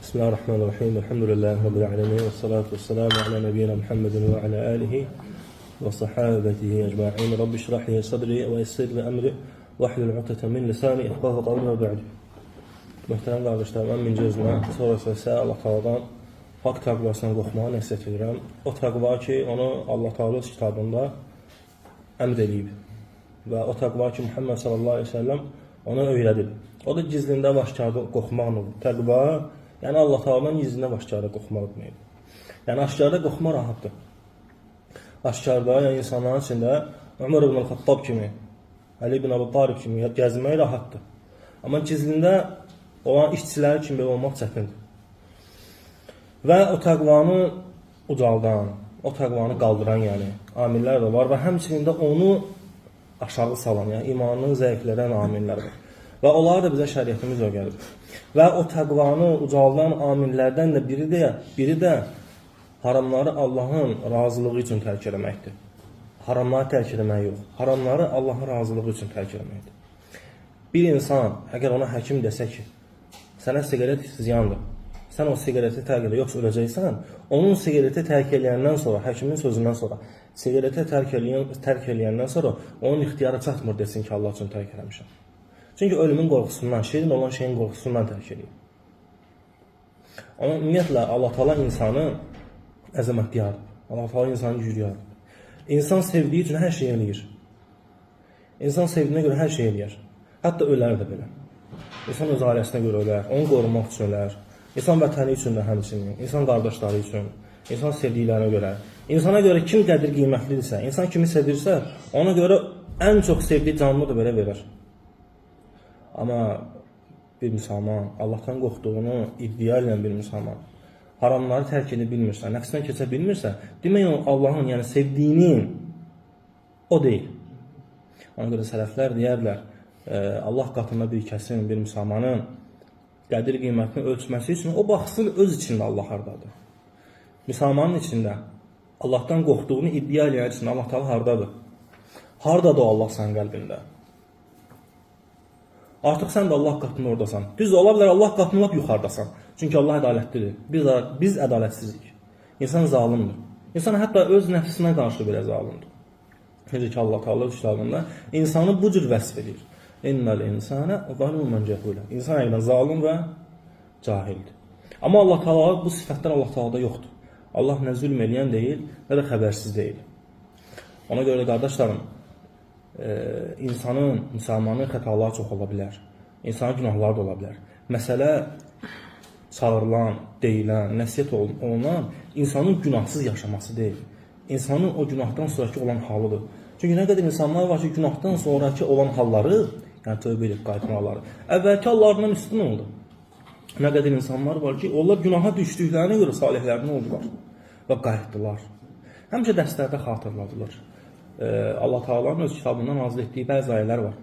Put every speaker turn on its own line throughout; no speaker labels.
Bismillahirrahmanirrahim. Elhamdülillahi Rabbil alemin. Ve salatu ve selamu ala nebiyyina Muhammedin ve ala alihi ve sahabetihi ecma'in. Rabbi şrahli sadri ve yessir li emri ve ahlul uqdeten min lisani yefqahu qawli ve ba'du. Möhtərəm qardaşlarım, mən birinci özümə, sonrası isə Allah Taala'dan haqq təqvasından qorxmağa nəsihət edirəm. O təqva ki, onu Allah Taala öz kitabında əmr eləyib və o təqva ki, Muhammed sallallahu aleyhi ve sellem ona öyrədib. O da gizlində və aşkarda qorxmaqdır. Təqva, yəni Allah Taala'dan gizlində və aşkarda qorxmaq deməkdir. Yəni aşkarda qorxmaq rahatdır. Aşkarda, yəni insanların içində Ömər ibn Xattab kimi, Ali ibn Əbu Talib kimi gəzmək rahatdır. Amma gizlində olan işçiləri kimi olmaq çətindir. Və o təqvanı ucaldan, o təqvanı qaldıran yəni amillər də var və həmçinin də onu aşağı salan, yəni imanını zəiflədən amillər var. Və onları da bizə şəriətimiz öyrədir. Və o təqvanı ucaldan amillərdən də biri də haramları Allahın razılığı üçün tərk etməkdir. Haramları tərk etmək yox, haramları Allahın razılığı üçün tərk etməkdir. Bir insan, əgər ona həkim desə ki, sənə siqaret ziyandır, sən o siqareti tərk edə, yoxsa öləcəksən, onun siqareti tərk eləyəndən sonra, həkimin sözündən sonra, siqareti tərk eləyəndən sonra onun ixtiyarı çatmır desin ki, Allah üçün tərk eləmişəm. Çünki ölümün qorxusundan, şirin olan şeyin qorxusundan tərk eləyir. Amma ümumiyyətlə, Allah Taala insanı əzəmətliyardır. Allah Taala insanı güclüyardır. İnsan sevdiyi üçün hər şey eləyir. İnsan sevdiyinə görə hər şey eləyir. Hətta ölər də belə. İnsan öz ailəsinə görə ölər, onu qorumaq üçün ölər. İnsan vətəni üçün də həmçinin, insan qardaşları üçün, insan sevdiklərinə görə. İnsana görə kim qədir qiymətlidirsə, insan kimi sevirsə, ona görə ən çox sevdiyi canını da belə verir. Amma bir müsəlman, Allahdan qorxduğunu iddia edən bir müsəlman, haramları tərk edə bilmirsə, nəfsindən keçə bilmirsə, demək o Allahın, yəni sevdiyini o deyil. Ona görə sələflər deyərlər, Allah qatında bir kəsin, bir müsəlmanın qədir qiymətini ölçməsi üçün o baxsın öz içində Allah hardadır. Müsəlmanın içində Allahdan qorxduğunu iddia edən üçün Allah Taala hardadır? Hardadır o Allah sənin qəlbində? Artıq sən də Allah qatında oradasan. Düz ola bilər Allah qatında lap yuxarıdasan. Çünki Allah ədalətlidir. Biz ədalətsizlik. İnsan zalimdir. İnsan hətta öz nəfsinə qarşı belə zalimdir. Necə ki Allah Taala öz kitabında insanı bu cür vəsf edir. İnnəl insana zalumun cəhula. İnsan həqiqətən zalim və cahildir. Amma Allah Taala bu sifətlər Allah Taalada yoxdur. Allah nə zülm eləyən deyil, nə də xəbərsiz deyil. Ona görə də qardaşlarım, insanın, müsəlmanın xətaları çox ola bilər. İnsanın günahları da ola bilər. Məsələ çağırılan, deyilən, nəsihət olunan insanın günahsız yaşaması deyil. İnsanın o günahdan sonraki olan halıdır. Çünki nə qədər insanlar var ki, günahdan sonraki olan halları, yəni tövbə edib qayıtmaları, əvvəlki hallarından üstün oldu. Nə qədər insanlar var ki, onlar günaha düşdüklərinə görə salihlərini oldular və qayıtdılar. Həmişə dərslərdə xatırladılar. Allah Taala'nın öz kitabından nazil etdiyi bəzi ayələr var.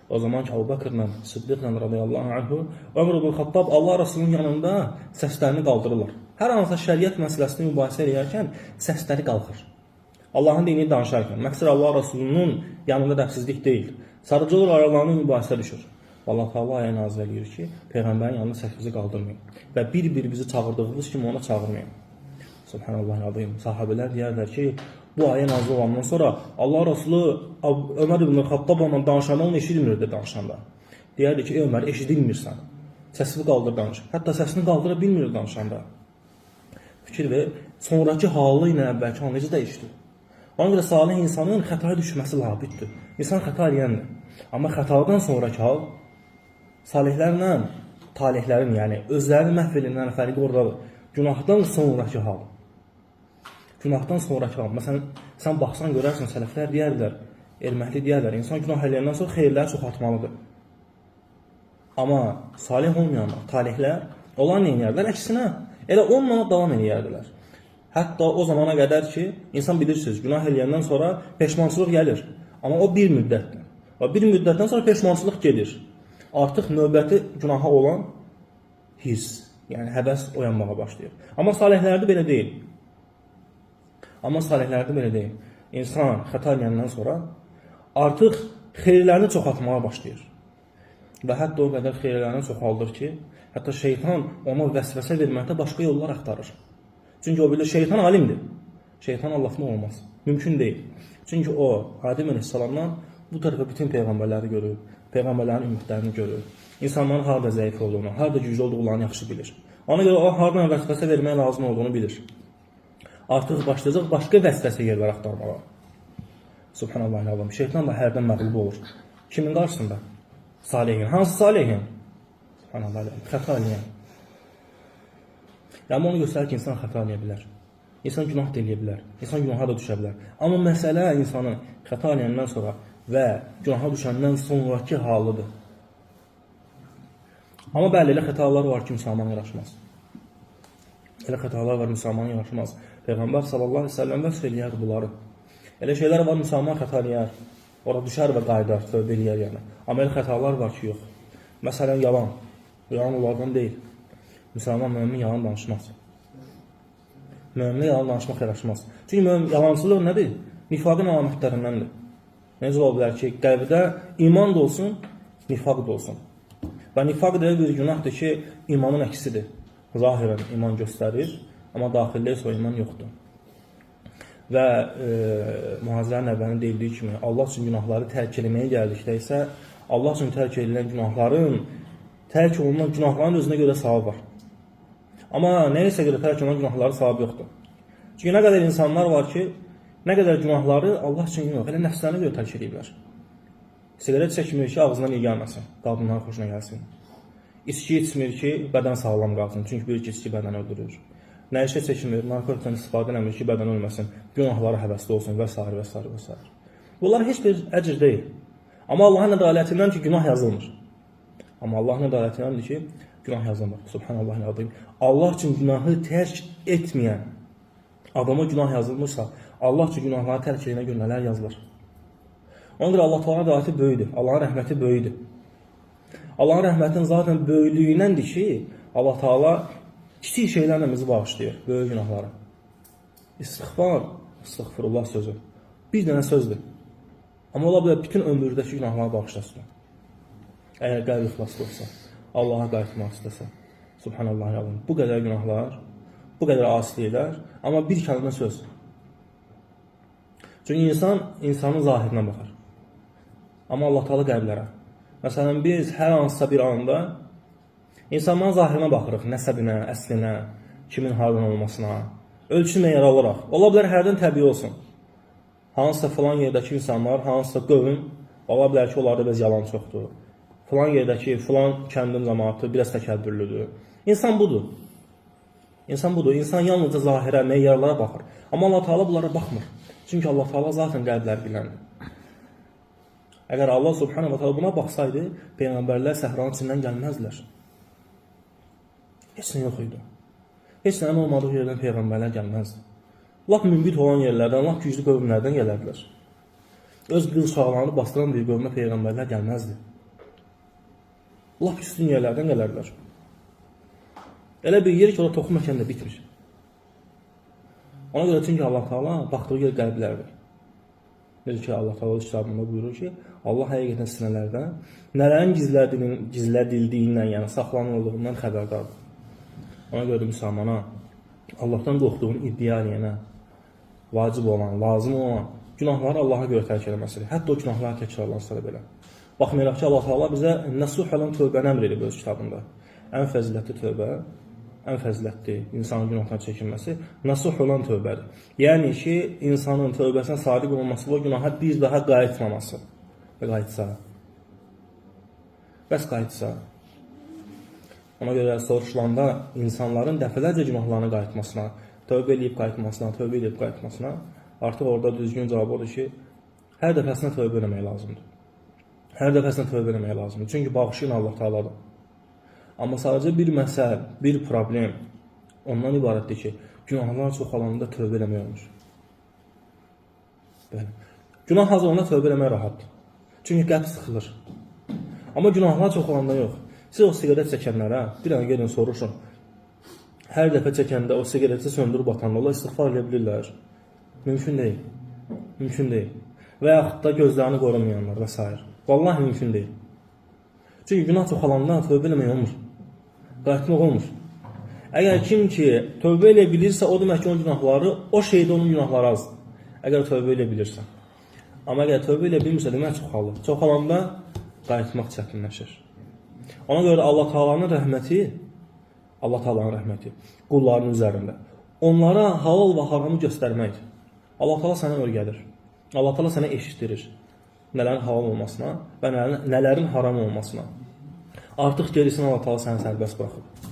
O zaman ki, Əbu Bəkrlə, Siddiqlə radiyallahu anhu, Ömər ibn Xattab Allah Rasulunun yanında səslərini qaldırırlar. Hər hansısa şəriət məsələsini mübahisə edərkən səsləri qalxır. Allahın dinini danışarkən, məqsəd Allah Rasulunun yanında dəfsizlik deyil. Sadəcə olaraq aralarında mübahisə düşür. Allah Taala ayə nazil edir ki, Peyğəmbərin yanında səsinizi qaldırmayın və bir-bir bizi çağırdığınız kimi ona çağırmayın. Subhanallah-i-azim. Sahabələr deyərlər ki, bu ayə nazil olandan sonra Allah Rasulu Ömər ibn Xattabla danışanda onu eşitmirdi danışanda. Deyərdi ki, ey Ömər, eşidilmirsən. Səsini qaldır danış. Hətta səsini qaldıra bilmir danışanda. Fikir ver, sonraki halı ilə əvvəlki halı necə dəyişdi? Ona görə salih insanın xətaya düşməsi labiddir. İnsan xəta edəndir. Amma xətadan sonraki hal salihlərlə talihlərin, yəni özlərini məhv edilən fərqi oradadır. Günahdan sonraki hal. Günahdan sonraki hal. Məsələn, sən baxsan görərsən, sələflər deyərlər, erməkli deyərlər, insan günah eləyəndən sonra xeyirləri çoxaltmalıdır. Amma salih olmayanlar, talihlər, onlar nə edərlər? Əksinə, elə onunla davam edərdilər. Hətta o zamana qədər ki, insan bilirsiniz, günah eləyəndən sonra peşmançılıq gəlir. Amma o bir müddətdir. Və bir müddətdən sonra peşmançılıq gedir. Artıq növbəti günaha olan hirs, yəni həvəs oyanmağa başlayır. Amma salihlərdə belə deyil. İnsan xəta eləyəndən sonra artıq xeyirlərini çoxaltmağa başlayır. və hətta o qədər xeyirlərini çoxaldır ki, hətta şeytan ona vəsvəsə verməkdə başqa yollar axtarır. Çünki o bilir, şeytan alimdir. Şeytan Allahdan olmaz. Mümkün deyil. Çünki o, Adəm əleyhissalamdan bu tərəfə bütün peyğəmbərləri görür, peyğəmbərlərin ümidlərini görür. İnsanların harada zəif olduğunu, harada güclü olduqlarını yaxşı bilir. Ona görə o, haradan vəsvəsə vermək lazım olduğunu bilir. Artıq başlayacaq başqa vəsvəsə yerlər axtarmağa. Subhanallah. Şeytan da hərdən məğlub olur. Kimin qarşısında? Salihin. Hansı salihin? Subhanallah. Xəta eləyən. Yəni, onu göstərir ki, insan xəta eləyə bilər. İnsan günah da eləyə bilər. İnsan günaha da düşə bilər. Amma məsələ insanın xəta eləyəndən sonra və günaha düşəndən sonraki halıdır. Amma bəli, elə xətalar var ki, müsəlman yaraşmaz. Elə xətalar var, müsəlman yaraşmaz. Peyğəmbər sallallahu aleyhi ve sellem vəsf eləyər bunları. Elə şeylər var, müsəlman xəta eləyər. Orada düşər və qaydar, tövbə eləyər yəni. Amma elə xətalar var ki, yox. Məsələn, yalan. Yalan onlardan deyil. Müsəlman mümin yalan danışmaz. Mümin yalan danışmaq yaraşmaz. Çünki yalancılıq nədir? Nifaqın əlamətlərindəndir. Necə ola bilər ki, qəlbdə iman da olsun, nifaq da olsun. Və nifaq da bir günahdır ki, imanın əksidir. Zahirən iman göstərir, amma daxildə isə o iman yoxdur. Və Mühazirənin əvvəlində deyildiyi kimi, Allah üçün günahları tərk eləməyə gəldikdə isə, Allah üçün tərk edilən günahların, tərk olunan günahların özünə görə savab var. Amma nəyəsə görə tərk olunan günahları savab yoxdur. Çünki nə qədər insanlar var ki, nə qədər günahları Allah üçün yox, elə nəfslərinə görə tərk ediblər. Sigaret çəkmir ki, ağzından iyi gəlməsin, qadınların xoşuna gəlsin. İçki içmir ki, bədən sağlam qalsın, çünki bir içki bədən öldürür. Nəşə çəkmir, narkotikdən istifadə eləmir ki, bədən ölməsin, günahlara həvəsli olsun və s. və s. və s. Bunlar heç bir əcr deyil. Amma Allahın ədalətindən ki, günah yazılmır. Amma Allahın ədalətindən ki, günah yazılmır. Subhanallah. Allah üçün günahı tərk etməyən adama günah yazılmırsa, Allah üçün günahları tərk edənə görə nələr yazılır? Ona görə Allah Teala'nın ədaləti böyüdür. Allahın rəhməti böyüdür. Allahın rəhmətinin zaten böyüklüyünəndir ki, Allah Teala kiçik şeylərlə bizi bağışlayır, böyük günahları. İstiğfar, estağfurullah sözü. Bir dənə sözdür. Amma ola bilər bütün ömürdəki günahları bağışlasın. Əgər qəlb ixlaslı olsa, Allaha qayıtmaq istəsə. Subhanallah. Bu qədər günahlar, bu qədər asiliklər, amma bir kəlmə söz. Çünki insan, insanın zahirinə baxar. Amma Allah Teala qəlblərə. Məsələn, biz hər hansısa bir anda İnsanların zahirinə baxırıq, nəsəbinə, əslinə, kimin haradan olmasına, ölçü meyarı olaraq. Ola bilər hərdən təbii olsun. Hansısa filan yerdəki insanlar, hansısa qövm, ola bilər ki, onlarda biraz yalan çoxdur. Filan yerdəki, filan kəndin cəmaatı biraz təkəbbürlüdür. İnsan budur. İnsan budur. İnsan yalnızca zahirə, meyarlara baxır. Amma Allah Teala bunlara baxmır. Çünki Allah Teala zaten qəlblər biləndir. Əgər Allah Subhanahu wa Taala buna baxsaydı, peyğəmbərlər səhranın içindən gəlməzdilər. Heç nə yox idi. Heç nəyin olmadığı yerdən peyğəmbərlər gəlməzdi. Lap mümbit olan yerlərdən, lap güclü qövmlərdən gələrdilər. Öz qız uşaqlarını bastıran bir qövmə peyğəmbərlər gəlməzdi. Lap üstün yerlərdən gələrdilər. Elə bir yer ki, orada toxum əkəndə bitmir. Ona görə çünki Allah Teala baxdığı yer qəlblərdir. Necə ki, Allah Teala kitabında buyurur ki, Allah həqiqətən sinələrdən nələrin gizlədildiyindən, yəni saxlanıldığından xəbərdardır. Ona görə müsəlmana, Allahdan qorxduğunu iddia edənə, vacib olan, lazım olan günahları Allaha görə tərk eləməsidir. Hətta o günahları təkrarlansa da belə. Baxmayaraq ki, Allah Teala bizə nəsuh olan tövbəni əmr edib öz kitabında. Ən fəzilətli tövbə, ən fəzilətli insanın günahdan çəkinməsi nəsuh olan tövbədir. Yəni ki, insanın tövbəsinə sadiq olması və günaha bir daha qayıtmaması. Və qayıtsa. Bəs qayıtsa. Ona görə soruşulanda insanların dəfələrcə günahlarına qayıtmasına, tövbə edib qayıtmasına, artıq orada düzgün cavab odur ki, hər dəfəsinə tövbə eləmək lazımdır. Hər dəfəsinə tövbə eləmək lazımdır. Çünki bağışlayan Allah Teala'dır. Amma sadəcə bir məsəl, bir problem ondan ibarətdir ki, günahlar çoxalanda tövbə eləmək olmur. Günah az olanda tövbə eləmək rahatdır. Çünki qəlb sıxılır. Amma günahlar çoxalanda yox. Siz o sigaret çəkənlərə bir an gedin soruşun. Hər dəfə çəkəndə o sigareti söndürüb atanda onlar istiğfar edə bilirlər. Mümkün deyil. Mümkün deyil. Və yaxud da gözlərini qorumayanlar və s. Vallahi mümkün deyil. Çünki günah çoxalanda tövbə eləmək olmur. Qayıtmaq olmur. Əgər kim ki tövbə elə bilirsə, o demək ki, onun günahları, o şeydə onun günahları azdır. Əgər tövbə elə bilirsə. Amma əgər tövbə elə bilmirsə, demək çoxalır. Çoxalanda qayıtmaq çətinləşir. Ona görə də Allah Taala'nın rəhməti qullarının üzərində. Onlara halal və haramı göstərməkdir. Allah Taala sənə öyrədir. Allah Taala sənə eşitdirir. Nələrin halal olmasına və nələrin haram olmasına. Artıq gerisini Allah Taala səni sərbəst buraxıb.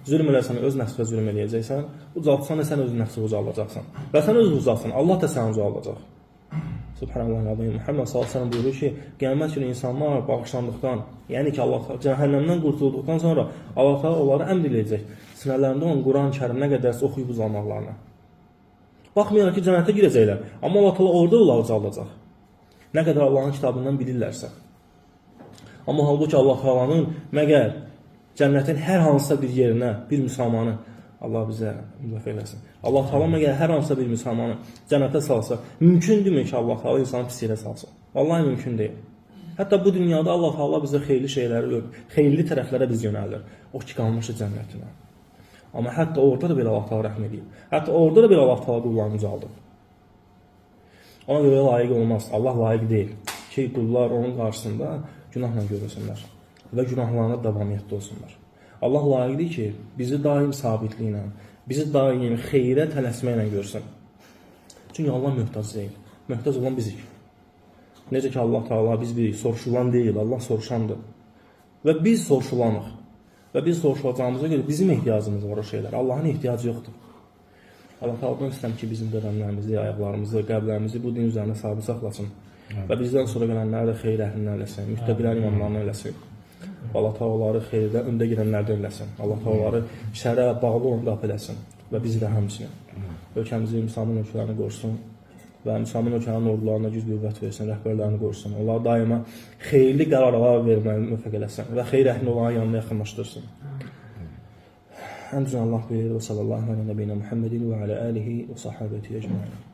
Zülm eləsən, öz nəfsinə zülm eləyəcəksən. Ucaltsan da sən öz nəfsinə ucaldacaqsan. Və sən özünü ucaltsan, Allah da səni ucaldacaq. Subhanallah, Muhammed sallallahu əleyhi və səlləm buyurur ki, qiyamət günü insanlar bağışlandıqdan, yəni ki, Allah cəhənnəmdən qurtulduqdan sonra Allah Taala onları əmr eləyəcək. Sinələrində olan Quran-Kərim nə qədərsə oxuyub uzanmaqlarına. Baxmayaraq ki, cənnətə girəcəklər, amma Allah Taala orada onları ucaldacaq. Nə qədər Allahın kitabından bilirlərsə. Amma halbuki Allah Taala'nın məgər cənnətin hər hansısa bir yerinə, bir müsəlmanı, Allah bizə müvəffəq eləsin. Allah Taala məgər hər hansısa bir müsəlmanı cənnətə salsa, mümkündürmü ki, Allah Taala insanı pis yerə salsın? Vallahi mümkün deyil. Hətta bu dünyada Allah Taala bizə xeyirli şeyləri, xeyirli tərəflərə biz yönəldir. O ki, qalmışı cənnətinə. Amma hətta orada da belə Allah Taala rəhm edir. Hətta orada da belə Allah Taala qullarını ucaldır. Ona görə layiq olmaz. Allah layiq deyil ki, qullar onun qarşısında günahla görürsünlər və günahlarına davamiyyətdə olsunlar. Allah layiqdir ki, bizi daim sabitliklə, bizi daim xeyrə tələsməklə görsün. Çünki Allah möhtac deyil. Möhtac olan bizik. Necə ki, Allah Taala biz birik, soruşulan deyil, Allah soruşandır. Və biz soruşulanıq. Və biz soruşulacağımıza görə bizim ehtiyacımız var o şeylər. Allahın ehtiyacı yoxdur. Allah Taala'dan istəyirəm ki, bizim qədəmlərimizi, ayaqlarımızı, qəlblərimizi bu din üzərində sabit saxlasın. Və bizdən sonra gələnləri də xeyir əhlindən eləsin, müttəqilər imamlarından eləsin. Allah Taala onları xeyirdə öndə girənlərdən eləsin. Allah Taala onları şərə bağlı olan qapı eləsin və bizi də həmçinin. Ölkəmizi, müsəlman ölkələrini qorusun və müsəlman ölkələrinin ordularına güc qüvvət versin, rəhbərlərini qorusun. Onları daima xeyirli qərarlar verməyə müvəffəq eləsin və xeyir əhli olanın yanına yaxınlaşdırsın. Ən düzən Allah bilir və sallallahu aleyhi və səlləm Muhammedin və alə alihi və sahabəti ecmaîn.